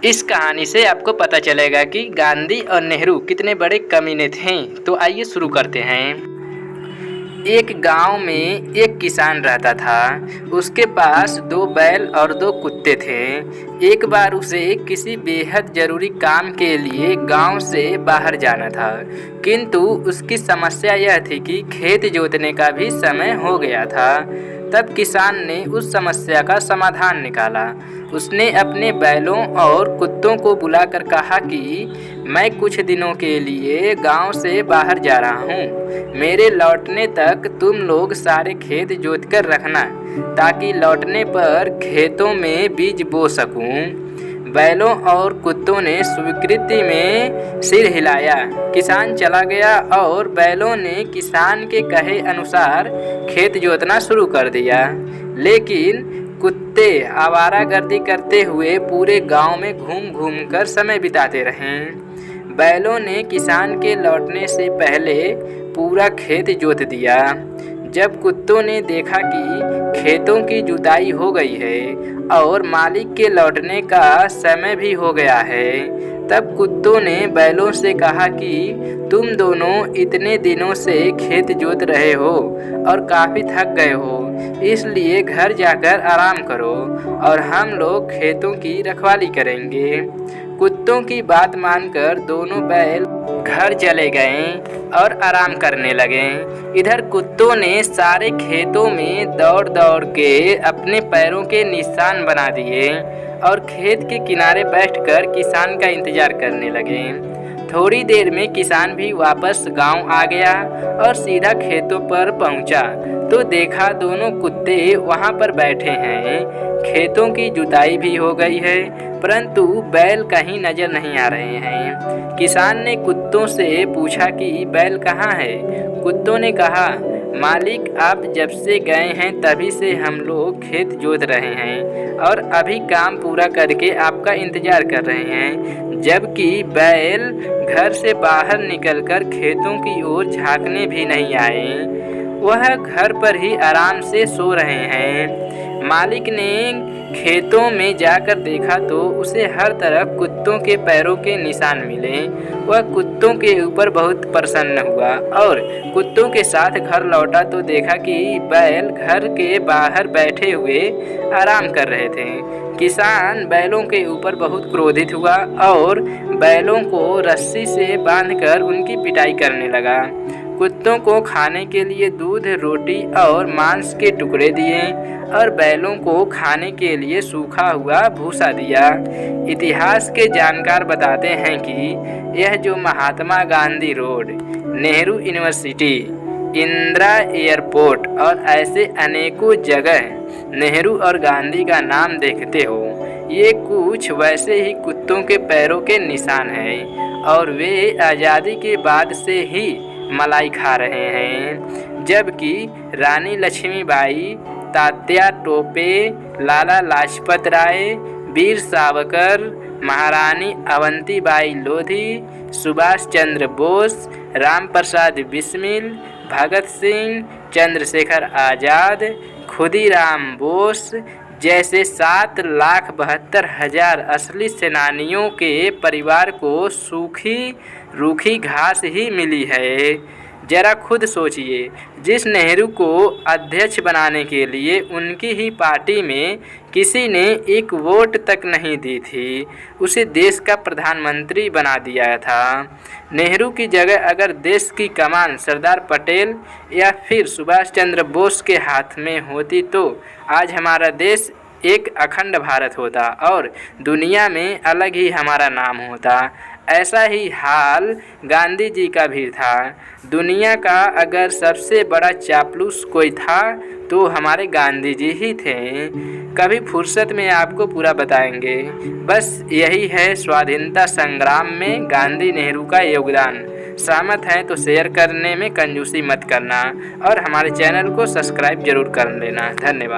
इस कहानी से आपको पता चलेगा कि गांधी और नेहरू कितने बड़े कमीने थे। तो आइए शुरू करते हैं। एक गांव में एक किसान रहता था। उसके पास 2 बैल और 2 कुत्ते थे। एक बार उसे किसी बेहद ज़रूरी काम के लिए गांव से बाहर जाना था, किंतु उसकी समस्या यह थी कि खेत जोतने का भी समय हो गया था। तब किसान ने उस समस्या का समाधान निकाला। उसने अपने बैलों और कुत्तों को बुलाकर कहा कि मैं कुछ दिनों के लिए गांव से बाहर जा रहा हूं। मेरे लौटने तक तुम लोग सारे खेत जोतकर रखना, ताकि लौटने पर खेतों में बीज बो सकूं। बैलों और कुत्तों ने स्वीकृति में सिर हिलाया। किसान चला गया और बैलों ने किसान के कहे अनुसार खेत जोतना शुरू कर दिया। लेकिन कुत्ते आवारागर्दी करते हुए पूरे गांव में घूम घूम कर समय बिताते रहे। बैलों ने किसान के लौटने से पहले पूरा खेत जोत दिया। जब कुत्तों ने देखा कि खेतों की जुताई हो गई है और मालिक के लौटने का समय भी हो गया है, तब कुत्तों ने बैलों से कहा कि तुम दोनों इतने दिनों से खेत जोत रहे हो और काफ़ी थक गए हो, इसलिए घर जाकर आराम करो और हम लोग खेतों की रखवाली करेंगे। कुत्तों की बात मानकर दोनों बैल घर चले गए और आराम करने लगे। इधर कुत्तों ने सारे खेतों में दौड़ दौड़ के अपने पैरों के निशान बना दिए और खेत के किनारे बैठकर किसान का इंतजार करने लगे। थोड़ी देर में किसान भी वापस गांव आ गया और सीधा खेतों पर पहुंचा तो देखा दोनों कुत्ते वहां पर बैठे हैं। खेतों की जुताई भी हो गई है, परंतु बैल कहीं नजर नहीं आ रहे हैं। किसान ने कुत्तों से पूछा कि बैल कहाँ है। कुत्तों ने कहा, मालिक आप जब से गए हैं तभी से हम लोग खेत जोत रहे हैं और अभी काम पूरा करके आपका इंतजार कर रहे हैं, जबकि बैल घर से बाहर निकलकर खेतों की ओर झांकने भी नहीं आए। वह घर पर ही आराम से सो रहे हैं। मालिक ने खेतों में जाकर देखा तो उसे हर तरफ कुत्तों के पैरों के निशान मिले। वह कुत्तों के ऊपर बहुत प्रसन्न हुआ और कुत्तों के साथ घर लौटा तो देखा कि बैल घर के बाहर बैठे हुए आराम कर रहे थे। किसान बैलों के ऊपर बहुत क्रोधित हुआ और बैलों को रस्सी से बांधकर उनकी पिटाई करने लगा। कुत्तों को खाने के लिए दूध, रोटी और मांस के टुकड़े दिए और बैलों को खाने के लिए सूखा हुआ भूसा दिया। इतिहास के जानकार बताते हैं कि यह जो Mahatma Gandhi road, Nehru university, Indira airport और ऐसे अनेकों जगह नेहरू और गांधी का नाम देखते हो, ये कुछ वैसे ही कुत्तों के पैरों के निशान हैं और वे आज़ादी के बाद से ही मलाई खा रहे हैं। जबकि रानी लक्ष्मीबाई, तात्या टोपे, लाला लाजपत राय, वीर सावरकर, महारानी अवंतीबाई लोधी, सुभाष चंद्र बोस, राम प्रसाद बिस्मिल, भगत सिंह, चंद्रशेखर आज़ाद, खुदीराम बोस जैसे 7,72,000 असली सेनानियों के परिवार को सूखी रूखी घास ही मिली है। जरा खुद सोचिए, जिस नेहरू को अध्यक्ष बनाने के लिए उनकी ही पार्टी में किसी ने एक वोट तक नहीं दी थी, उसे देश का प्रधानमंत्री बना दिया था। नेहरू की जगह अगर देश की कमान सरदार पटेल या फिर सुभाष चंद्र बोस के हाथ में होती तो आज हमारा देश एक अखंड भारत होता और दुनिया में अलग ही हमारा नाम होता। ऐसा ही हाल गांधी जी का भी था। दुनिया का अगर सबसे बड़ा चापलूस कोई था तो हमारे गांधी जी ही थे। कभी फुर्सत में आपको पूरा बताएंगे। बस यही है स्वाधीनता संग्राम में गांधी नेहरू का योगदान। सहमत हैं तो शेयर करने में कंजूसी मत करना और हमारे चैनल को सब्सक्राइब जरूर कर लेना। धन्यवाद।